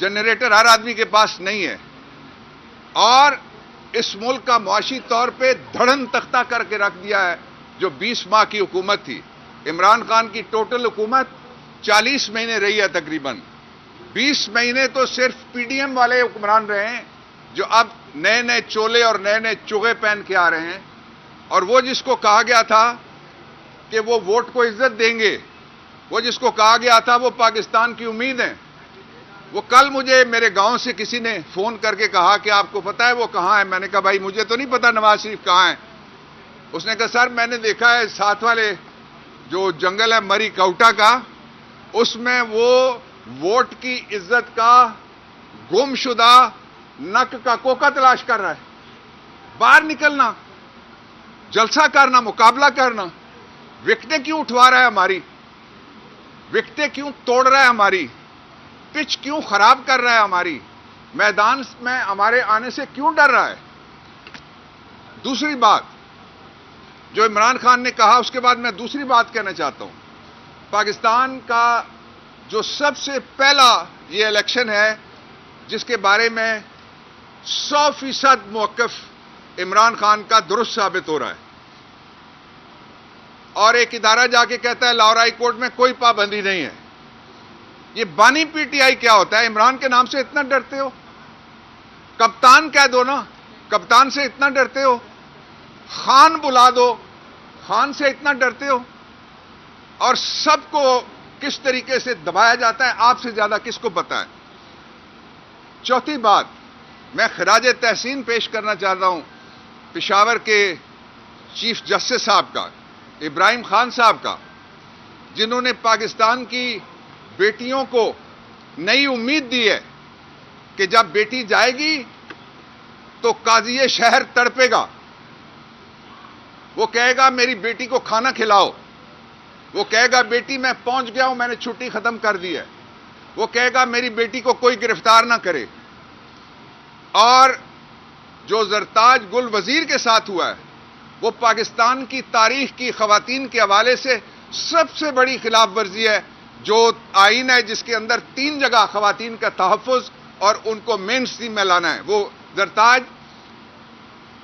Generator ہر آدمی کے پاس نہیں ہے، اور اس ملک کا معاشی طور پہ دھڑن تختہ کر کے رکھ دیا ہے جو 20 ماہ کی حکومت تھی۔ عمران خان کی ٹوٹل حکومت 40 مہینے رہی ہے تقریباً، 20 مہینے تو صرف پی ڈی ایم والے حکمران رہے ہیں جو اب نئے نئے چولے اور نئے نئے چوغے پہن کے آ رہے ہیں، اور وہ جس کو کہا گیا تھا کہ وہ ووٹ کو عزت دیں گے، وہ جس کو کہا گیا تھا وہ پاکستان کی امید ہے، وہ کل مجھے میرے گاؤں سے کسی نے فون کر کے کہا کہ آپ کو پتا ہے وہ کہاں ہے؟ میں نے کہا بھائی مجھے تو نہیں پتا نواز شریف کہاں ہے۔ اس نے کہا سر میں نے دیکھا ہے ساتھ والے جو جنگل ہے مری کوٹا کا، اس میں وہ ووٹ کی عزت کا گم شدہ نک کا کوکا تلاش کر رہا ہے، باہر نکلنا، جلسہ کرنا، مقابلہ کرنا۔ وکٹیں کیوں اٹھوا رہا ہے ہماری؟ وکٹیں کیوں توڑ رہا ہے ہماری؟ پچ کیوں خراب کر رہا ہے ہماری؟ میدان میں ہمارے آنے سے کیوں ڈر رہا ہے؟ دوسری بات جو عمران خان نے کہا، اس کے بعد میں دوسری بات کہنا چاہتا ہوں۔ پاکستان کا جو سب سے پہلا یہ الیکشن ہے جس کے بارے میں 100% موقف عمران خان کا درست ثابت ہو رہا ہے، اور ایک ادارہ جا کے کہتا ہے لاہور ہائی کورٹ میں کوئی پابندی نہیں ہے۔ یہ بانی پی ٹی آئی کیا ہوتا ہے؟ عمران کے نام سے اتنا ڈرتے ہو؟ کپتان کہہ دو نا، کپتان سے اتنا ڈرتے ہو؟ خان بلا دو، خان سے اتنا ڈرتے ہو؟ اور سب کو کس طریقے سے دبایا جاتا ہے آپ سے زیادہ کس کو پتا ہے؟ چوتھی بات، میں خراج تحسین پیش کرنا چاہتا ہوں پشاور کے چیف جسٹس صاحب کا، ابراہیم خان صاحب کا، جنہوں نے پاکستان کی بیٹیوں کو نئی امید دی ہے کہ جب بیٹی جائے گی تو قاضی شہر تڑپے گا، وہ کہے گا میری بیٹی کو کھانا کھلاؤ، وہ کہے گا بیٹی میں پہنچ گیا ہوں، میں نے چھٹی ختم کر دی ہے، وہ کہے گا میری بیٹی کو کوئی گرفتار نہ کرے۔ اور جو زرتاج گل وزیر کے ساتھ ہوا ہے وہ پاکستان کی تاریخ کی خواتین کے حوالے سے سب سے بڑی خلاف ورزی ہے۔ جو آئین ہے جس کے اندر 3 جگہ خواتین کا تحفظ اور ان کو مین سٹریم میں لانا ہے، وہ زرتاج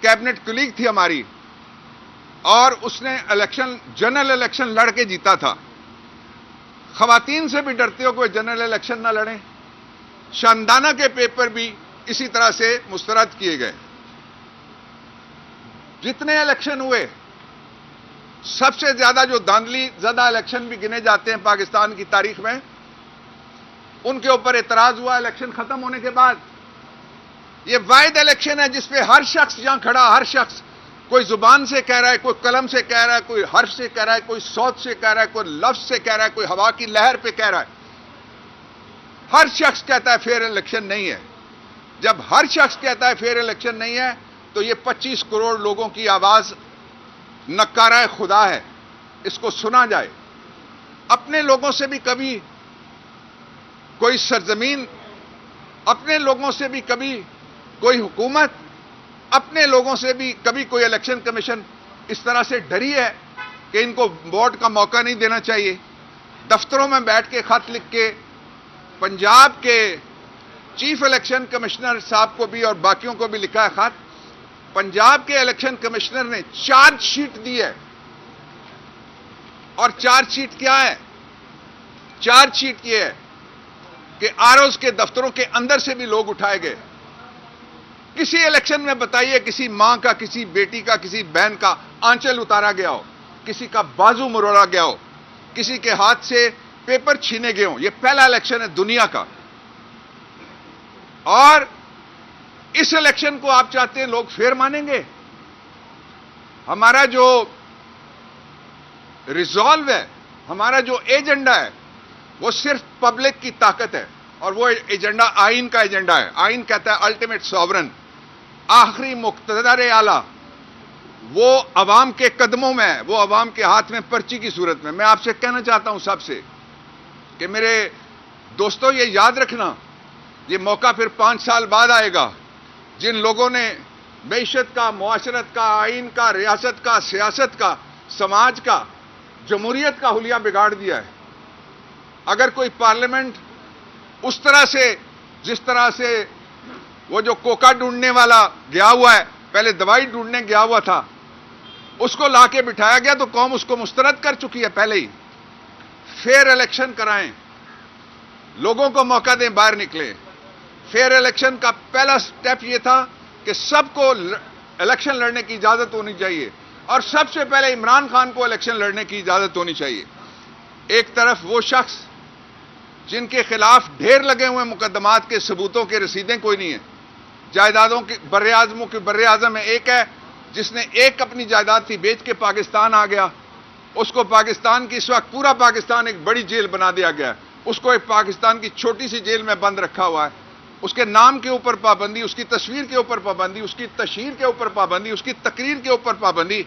کیبنٹ کلیگ تھی ہماری، اور اس نے جنرل الیکشن لڑ کے جیتا تھا۔ خواتین سے بھی ڈرتے ہو کہ وہ جنرل الیکشن نہ لڑیں۔ شاندانہ کے پیپر بھی اسی طرح سے مسترد کیے گئے۔ جتنے الیکشن ہوئے سب سے زیادہ جو دھاندلی زدہ الیکشن بھی گنے جاتے ہیں پاکستان کی تاریخ میں، ان کے اوپر اعتراض ہوا الیکشن ختم ہونے کے بعد۔ یہ واحد الیکشن ہے جس پہ ہر شخص یہاں کھڑا، ہر شخص کوئی زبان سے کہہ رہا ہے، کوئی قلم سے کہہ رہا ہے، کوئی حرف سے کہہ رہا ہے، کوئی صوت سے کہہ رہا ہے، کوئی لفظ سے کہہ رہا ہے، کوئی ہوا کی لہر پہ کہہ رہا ہے۔ ہر شخص کہتا ہے فیئر الیکشن نہیں ہے۔ جب ہر شخص کہتا ہے فیئر الیکشن نہیں ہے تو یہ 25 کروڑ لوگوں کی آواز نکارہ خدا ہے، اس کو سنا جائے۔ اپنے لوگوں سے بھی کبھی کوئی سرزمین، اپنے لوگوں سے بھی کبھی کوئی حکومت، اپنے لوگوں سے بھی کبھی کوئی الیکشن کمیشن اس طرح سے ڈری ہے کہ ان کو ووٹ کا موقع نہیں دینا چاہیے؟ دفتروں میں بیٹھ کے خط لکھ کے پنجاب کے چیف الیکشن کمشنر صاحب کو بھی اور باقیوں کو بھی لکھا ہے خط۔ پنجاب کے الیکشن کمشنر نے چارج شیٹ دی ہے، اور چارج شیٹ کیا ہے؟ چارج شیٹ یہ ہے کہ آروز کے دفتروں کے اندر سے بھی لوگ اٹھائے گئے۔ کسی الیکشن میں بتائیے کسی ماں کا، کسی بیٹی کا، کسی بہن کا آنچل اتارا گیا ہو، کسی کا بازو مروڑا گیا ہو، کسی کے ہاتھ سے پیپر چھینے گئے ہوں۔ یہ پہلا الیکشن ہے دنیا کا، اور اس الیکشن کو آپ چاہتے ہیں لوگ فیئر مانیں گے؟ ہمارا جو ریزالو ہے، ہمارا جو ایجنڈا ہے، وہ صرف پبلک کی طاقت ہے، اور وہ ایجنڈا آئین کا ایجنڈا ہے۔ آئین کہتا ہے الٹیمیٹ ساورن، آخری مقتدر اعلیٰ، وہ عوام کے قدموں میں ہے، وہ عوام کے ہاتھ میں پرچی کی صورت میں۔ میں آپ سے کہنا چاہتا ہوں سب سے کہ میرے دوستو یہ یاد رکھنا، یہ موقع پھر 5 سال بعد آئے گا۔ جن لوگوں نے معیشت کا، معاشرت کا، آئین کا، ریاست کا، سیاست کا، سماج کا، جمہوریت کا حلیہ بگاڑ دیا ہے، اگر کوئی پارلیمنٹ اس طرح سے جس طرح سے وہ جو کوکا ڈھونڈنے والا گیا ہوا ہے، پہلے دوائی ڈھونڈنے گیا ہوا تھا، اس کو لا کے بٹھایا گیا تو قوم اس کو مسترد کر چکی ہے پہلے ہی. فیئر الیکشن کرائیں، لوگوں کو موقع دیں باہر نکلیں. فیئر الیکشن کا پہلا سٹیپ یہ تھا کہ سب کو الیکشن لڑنے کی اجازت ہونی چاہیے، اور سب سے پہلے عمران خان کو الیکشن لڑنے کی اجازت ہونی چاہیے. ایک طرف وہ شخص جن کے خلاف ڈھیر لگے ہوئے مقدمات کے ثبوتوں کے رسیدیں کوئی نہیں ہیں، جائیدادوں کے بر اعظم میں ایک ہے جس نے ایک اپنی جائیداد تھی بیچ کے پاکستان آ گیا، اس کو پاکستان کی اس وقت پورا پاکستان ایک بڑی جیل بنا دیا گیا ہے، اس کو ایک پاکستان کی چھوٹی سی جیل میں بند رکھا ہوا ہے. اس کے نام کے اوپر پابندی، اس کی تصویر کے اوپر پابندی، اس کی تشہیر کے اوپر پابندی، اس کی تقریر کے اوپر پابندی،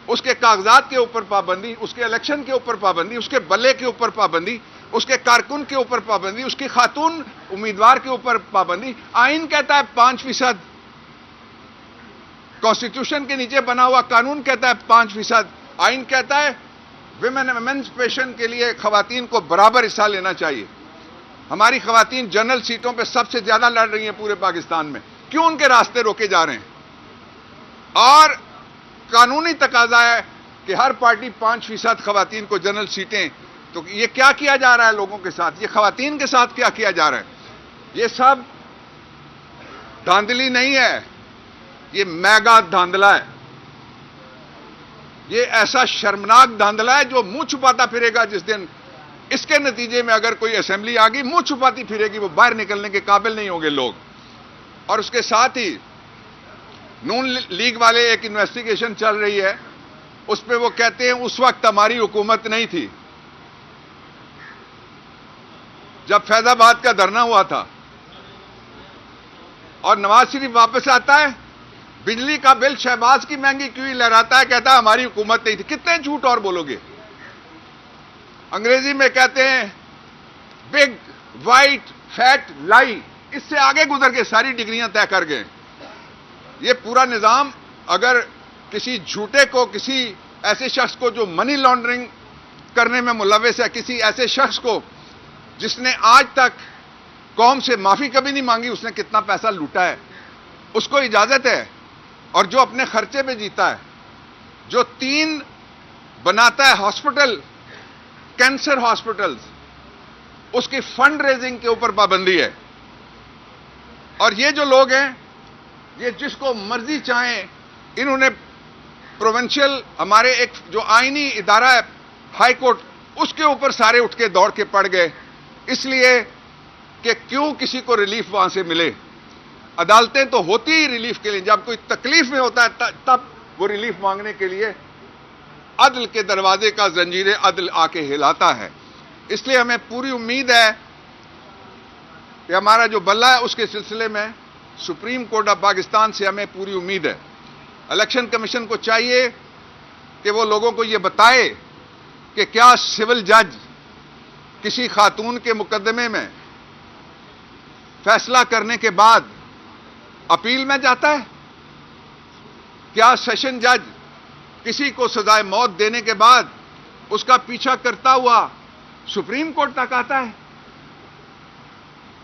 اس کے کاغذات کے اوپر پابندی، اس کے الیکشن کے اوپر پابندی، اس کے بلے کے اوپر پابندی، اس کے کارکن کے اوپر پابندی، اس کی خاتون امیدوار کے اوپر پابندی. آئین کہتا ہے 5%، کانسٹیٹیوشن کے نیچے بنا ہوا قانون کہتا ہے 5%. آئین کہتا ہے ویمن ایمنسپیشن کے لیے خواتین کو برابر حصہ لینا چاہیے. ہماری خواتین جنرل سیٹوں پہ سب سے زیادہ لڑ رہی ہیں پورے پاکستان میں، کیوں ان کے راستے روکے جا رہے ہیں؟ اور قانونی تقاضا ہے کہ ہر پارٹی 5% خواتین کو جنرل سیٹیں. تو یہ کیا کیا جا رہا ہے لوگوں کے ساتھ؟ یہ خواتین کے ساتھ کیا کیا جا رہا ہے؟ یہ سب دھاندلی نہیں ہے، یہ میگا دھاندلا ہے. یہ ایسا شرمناک دھاندلا ہے جو منہ چھپاتا پھرے گا. جس دن اس کے نتیجے میں اگر کوئی اسمبلی آ گئی منہ چھپاتی پھرے گی، وہ باہر نکلنے کے قابل نہیں ہوں گے لوگ. اور اس کے ساتھ ہی نون لیگ والے ایک انویسٹیگیشن چل رہی ہے، اس پہ وہ کہتے ہیں اس وقت ہماری حکومت نہیں تھی جب فیض آباد کا دھرنا ہوا تھا، اور نواز شریف واپس آتا ہے، بجلی کا بل شہباز کی مہنگی کیوں لہراتا ہے، کہتا ہے ہماری حکومت نہیں تھی. کتنے جھوٹ اور بولو گے؟ انگریزی میں کہتے ہیں بگ وائٹ فیٹ لائی. اس سے آگے گزر کے ساری ڈگریاں طے کر گئے. یہ پورا نظام اگر کسی جھوٹے کو، کسی ایسے شخص کو جو منی لانڈرنگ کرنے میں ملوث ہے، کسی ایسے شخص کو جس نے آج تک قوم سے معافی کبھی نہیں مانگی، اس نے کتنا پیسہ لوٹا ہے، اس کو اجازت ہے. اور جو اپنے خرچے پہ جیتا ہے، جو 3 بناتا ہے ہاسپٹل، کینسر ہاسپٹلز، اس کی فنڈ ریزنگ کے اوپر پابندی ہے. اور یہ جو لوگ ہیں، یہ جس کو مرضی چاہیں، انہوں نے پروونشل ہمارے ایک جو آئینی ادارہ ہے ہائی کورٹ، اس کے اوپر سارے اٹھ کے دوڑ کے پڑ گئے، اس لیے کہ کیوں کسی کو ریلیف وہاں سے ملے. عدالتیں تو ہوتی ہی ریلیف کے لیے، جب کوئی تکلیف میں ہوتا ہے تب وہ ریلیف مانگنے کے لیے عدل کے دروازے کا زنجیر عدل آ کے ہلاتا ہے. اس لیے ہمیں پوری امید ہے کہ ہمارا جو بلہ ہے اس کے سلسلے میں سپریم کورٹ آف پاکستان سے ہمیں پوری امید ہے. الیکشن کمیشن کو چاہیے کہ وہ لوگوں کو یہ بتائے کہ کیا سول جج کسی خاتون کے مقدمے میں فیصلہ کرنے کے بعد اپیل میں جاتا ہے؟ کیا سیشن جج کسی کو سزائے موت دینے کے بعد اس کا پیچھا کرتا ہوا سپریم کورٹ تک آتا ہے؟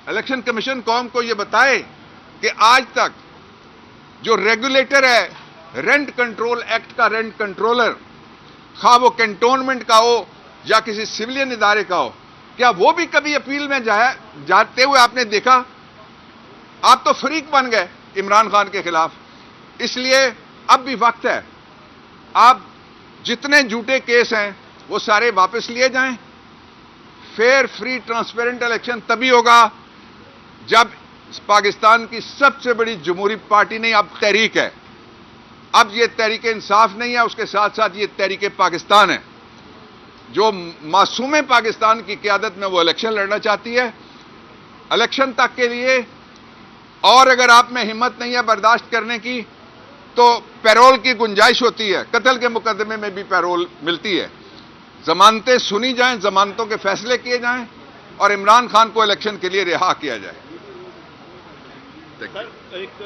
الیکشن کمیشن قوم کو یہ بتائے کہ آج تک جو ریگولیٹر ہے رینٹ کنٹرول ایکٹ کا رینٹ کنٹرولر، خواہ وہ کنٹونمنٹ کا ہو یا کسی سویلین ادارے کا ہو، کیا وہ بھی کبھی اپیل میں جاتے ہوئے آپ نے دیکھا؟ آپ تو فریق بن گئے عمران خان کے خلاف. اس لیے اب بھی وقت ہے، آپ جتنے جھوٹے کیس ہیں وہ سارے واپس لیے جائیں. فیئر، فری، ٹرانسپیرنٹ الیکشن تبھی ہوگا جب پاکستان کی سب سے بڑی جمہوری پارٹی نہیں، اب تحریک ہے. اب یہ تحریک انصاف نہیں ہے، اس کے ساتھ ساتھ یہ تحریک پاکستان ہے جو معصوم پاکستان کی قیادت میں وہ الیکشن لڑنا چاہتی ہے. الیکشن تک کے لیے، اور اگر آپ میں ہمت نہیں ہے برداشت کرنے کی تو پیرول کی گنجائش ہوتی ہے، قتل کے مقدمے میں بھی پیرول ملتی ہے. ضمانتیں سنی جائیں، ضمانتوں کے فیصلے کیے جائیں، اور عمران خان کو الیکشن کے لیے رہا کیا جائے. سر ایک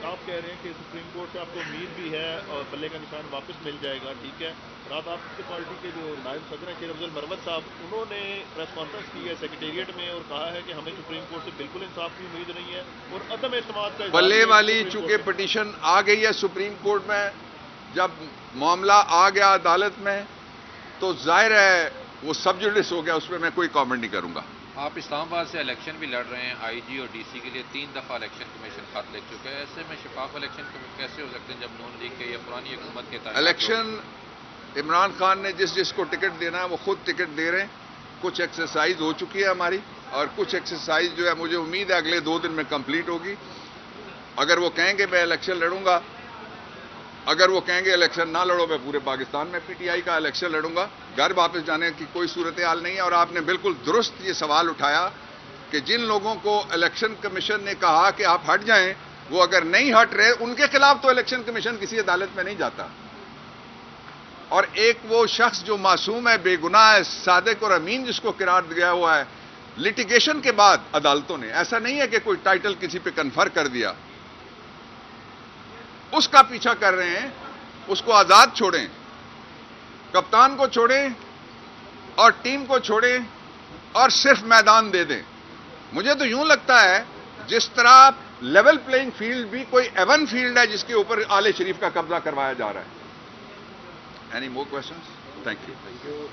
آپ کہہ رہے ہیں کہ سپریم کورٹ سے آپ کو امید بھی ہے اور بلے کا نشان واپس مل جائے گا، ٹھیک ہے۔ رات آپ کی پارٹی کے جو نائب صدر ہیں شیر افضل مرود صاحب، انہوں نے پریس کانفرنس کی ہے سیکریٹریٹ میں اور کہا ہے کہ ہمیں سپریم کورٹ سے بالکل انصاف کی امید نہیں ہے اور عدم اعتماد کا بلے والی چونکہ پٹیشن آ گئی ہے سپریم کورٹ میں، جب معاملہ آ گیا عدالت میں تو ظاہر ہے وہ سب جوڈس ہو گیا، اس پہ میں کوئی کامنٹ نہیں کروں گا۔ آپ اسلام آباد سے الیکشن بھی لڑ رہے ہیں، آئی جی اور ڈی سی کے لیے 3 دفعہ الیکشن کمیشن خط لکھ چکا ہے، ایسے میں شفاف الیکشن کیسے ہو سکتے ہیں جب نون لیگ کے یا پرانی حکومت کے تحت الیکشن عمران خان نے جس کو ٹکٹ دینا ہے وہ خود ٹکٹ دے رہے ہیں۔ کچھ ایکسرسائز ہو چکی ہے ہماری اور کچھ ایکسرسائز جو ہے مجھے امید ہے اگلے 2 دن میں کمپلیٹ ہوگی۔ اگر وہ کہیں گے میں الیکشن لڑوں گا، اگر وہ کہیں گے الیکشن نہ لڑو میں پورے پاکستان میں پی ٹی آئی کا الیکشن لڑوں گا۔ گھر واپس جانے کی کوئی صورتحال نہیں ہے۔ اور آپ نے بالکل درست یہ سوال اٹھایا کہ جن لوگوں کو الیکشن کمیشن نے کہا کہ آپ ہٹ جائیں، وہ اگر نہیں ہٹ رہے ان کے خلاف تو الیکشن کمیشن کسی عدالت میں نہیں جاتا۔ اور ایک وہ شخص جو معصوم ہے، بے گناہ ہے، صادق اور امین جس کو قرار دیا ہوا ہے، لٹیگیشن کے بعد عدالتوں نے، ایسا نہیں ہے کہ کوئی ٹائٹل کسی پہ کنفر کر دیا، اس کا پیچھا کر رہے ہیں، اس کو آزاد چھوڑیں، کپتان کو چھوڑیں اور ٹیم کو چھوڑیں اور صرف میدان دے دیں۔ مجھے تو یوں لگتا ہے جس طرح لیول پلینگ فیلڈ بھی کوئی ایون فیلڈ ہے جس کے اوپر آل شریف کا قبضہ کروایا جا رہا ہے۔ Any more questions? Thank you.